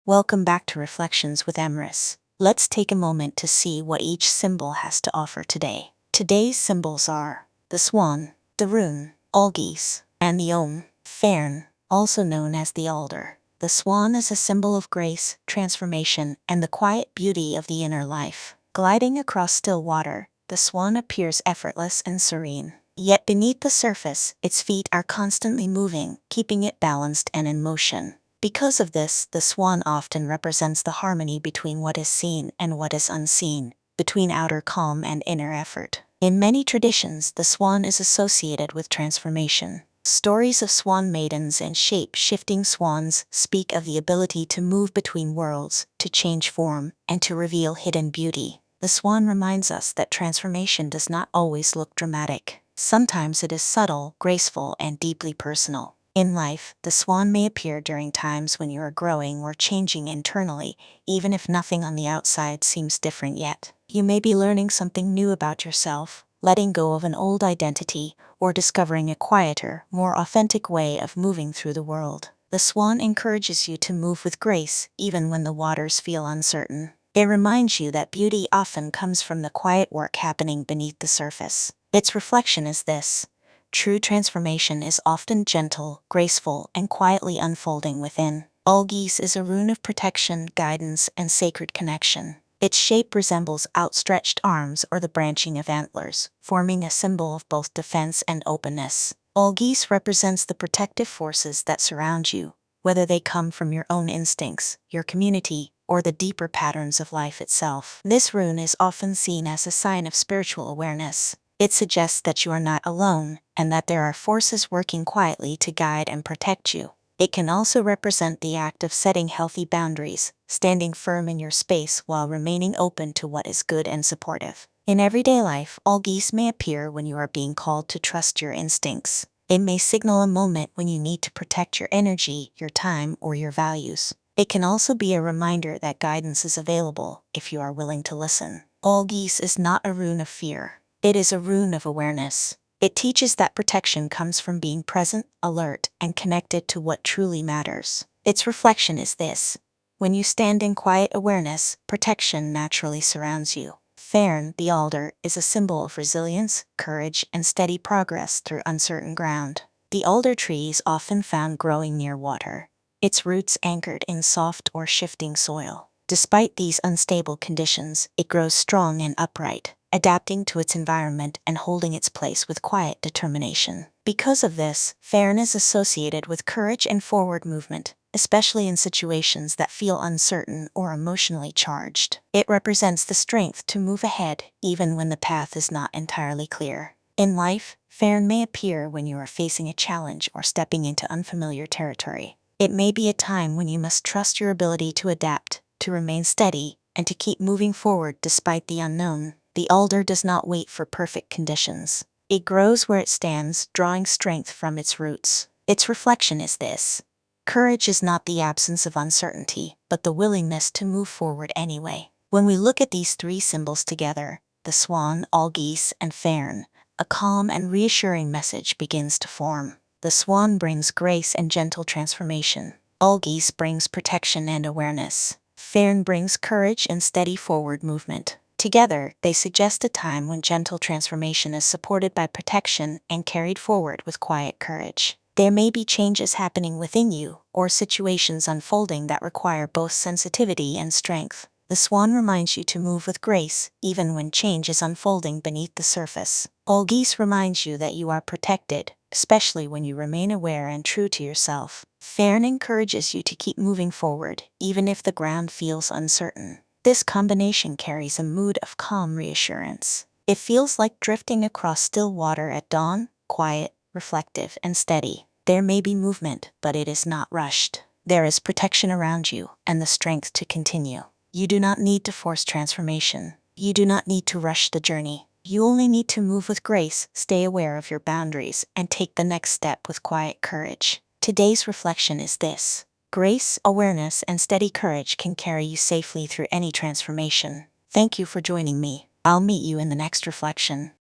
Welcome back to Reflections with Emrys. Let's take a moment to see what each symbol has to offer today. Today's symbols are the swan, the rune, Algiz, and the Fearn, also known as the alder. The swan is a symbol of grace, transformation, and the quiet beauty of the inner life. Gliding across still water, the swan appears effortless and serene. Yet beneath the surface, its feet are constantly moving, keeping it balanced and in motion. Because of this, the swan often represents the harmony between what is seen and what is unseen, between outer calm and inner effort. In many traditions, the swan is associated with transformation. Stories of swan maidens and shape-shifting swans speak of the ability to move between worlds, to change form, and to reveal hidden beauty. The swan reminds us that transformation does not always look dramatic. Sometimes it is subtle, graceful, and deeply personal. In life, the swan may appear during times when you are growing or changing internally, even if nothing on the outside seems different yet. You may be learning something new about yourself, letting go of an old identity, or discovering a quieter, more authentic way of moving through the world. The swan encourages you to move with grace, even when the waters feel uncertain. It reminds you that beauty often comes from the quiet work happening beneath the surface. Its reflection is this: true transformation is often gentle, graceful, and quietly unfolding within. Algiz is a rune of protection, guidance, and sacred connection. Its shape resembles outstretched arms or the branching of antlers, forming a symbol of both defense and openness. Algiz represents the protective forces that surround you, whether they come from your own instincts, your community, or the deeper patterns of life itself. This rune is often seen as a sign of spiritual awareness. It suggests that you are not alone, and that there are forces working quietly to guide and protect you. It can also represent the act of setting healthy boundaries, standing firm in your space while remaining open to what is good and supportive. In everyday life, Algiz may appear when you are being called to trust your instincts. It may signal a moment when you need to protect your energy, your time, or your values. It can also be a reminder that guidance is available if you are willing to listen. Algiz is not a rune of fear. It is a rune of awareness. It teaches that protection comes from being present, alert, and connected to what truly matters. Its reflection is this: when you stand in quiet awareness, protection naturally surrounds you. Fearn, the alder, is a symbol of resilience, courage, and steady progress through uncertain ground. The alder tree is often found growing near water, its roots anchored in soft or shifting soil. Despite these unstable conditions, it grows strong and upright, adapting to its environment and holding its place with quiet determination. Because of this, Fearn is associated with courage and forward movement, especially in situations that feel uncertain or emotionally charged. It represents the strength to move ahead, even when the path is not entirely clear. In life, Fearn may appear when you are facing a challenge or stepping into unfamiliar territory. It may be a time when you must trust your ability to adapt, to remain steady, and to keep moving forward despite the unknown. The alder does not wait for perfect conditions. It grows where it stands, drawing strength from its roots. Its reflection is this: courage is not the absence of uncertainty, but the willingness to move forward anyway. When we look at these three symbols together, the swan, Algiz, and Fearn, a calm and reassuring message begins to form. The swan brings grace and gentle transformation. Algiz brings protection and awareness. Fearn brings courage and steady forward movement. Together, they suggest a time when gentle transformation is supported by protection and carried forward with quiet courage. There may be changes happening within you, or situations unfolding that require both sensitivity and strength. The swan reminds you to move with grace, even when change is unfolding beneath the surface. Algiz reminds you that you are protected, especially when you remain aware and true to yourself. Fearn encourages you to keep moving forward, even if the ground feels uncertain. This combination carries a mood of calm reassurance. It feels like drifting across still water at dawn, quiet, reflective, and steady. There may be movement, but it is not rushed. There is protection around you, and the strength to continue. You do not need to force transformation. You do not need to rush the journey. You only need to move with grace, stay aware of your boundaries, and take the next step with quiet courage. Today's reflection is this: grace, awareness, and steady courage can carry you safely through any transformation. Thank you for joining me. I'll meet you in the next reflection.